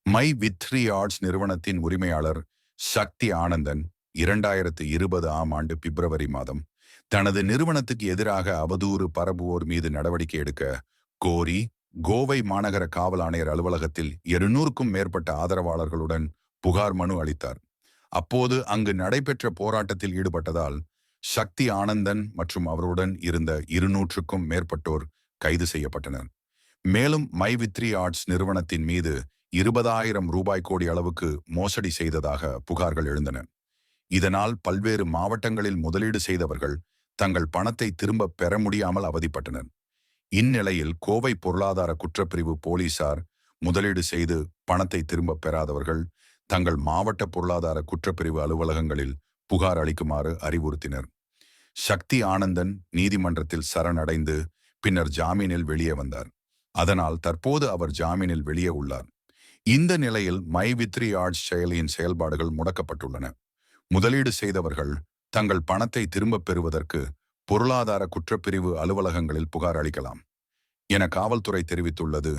My with 3 arts நிறுவனத்தின் உரிமையாளர் சக்தி ஆனந்தன் 2020 ஆண்டு பிப்ரவரி மாதம் தனது நிறுவனத்துக்கு எதிராக அவதூறு பரப்புவோர் மீது நடவடிக்கை எடுக்க கோரி கோவை மாநகர காவல் ஆணையர் அலுவலகத்தில் 200க்கும் மேற்பட்ட ஆதரவாளர்களுடன் புகார் மனு அளித்தார். அப்போது அங்கு நடைபெற்ற போராட்டத்தில் ஈடுபட்டதால் சக்தி ஆனந்தன் மற்றும் அவருடன் இருந்த 200க்கும் மேற்பட்டோர் கைது செய்யப்பட்டனர். மேலும் மை வித் 3 ஆர்ட்ஸ் நிறுவனத்தின் மீது 20,000 ரூபாய் கோடி அளவுக்கு மோசடி செய்ததாக புகார்கள் எழுந்தன. இதனால் பல்வேறு மாவட்டங்களில் முதலீடு செய்தவர்கள் தங்கள் பணத்தை திரும்ப பெற முடியாமல் அவதிப்பட்டனர். இந்நிலையில் கோவை பொருளாதார குற்றப்பிரிவு போலீசார் முதலீடு செய்து பணத்தை திரும்ப பெறாதவர்கள் தங்கள் மாவட்ட பொருளாதார குற்றப்பிரிவு அலுவலகங்களில் புகார் அளிக்குமாறு அறிவுறுத்தினர். சக்தி ஆனந்தன் நீதிமன்றத்தில் சரணடைந்து பின்னர் ஜாமீனில் வெளியே வந்தார். அதனால் தற்போது அவர் ஜாமீனில் வெளியே உள்ளார். இந்த நிலையில் மை வித் 3 ஆர்ட்ஸ் செயலியின் செயல்பாடுகள் முடக்கப்பட்டுள்ளன. முதலீடு செய்தவர்கள் தங்கள் பணத்தை திரும்பப் பெறுவதற்கு பொருளாதார குற்றப்பிரிவு அலுவலகங்களில் புகார் அளிக்கலாம் என காவல்துறை தெரிவித்துள்ளது.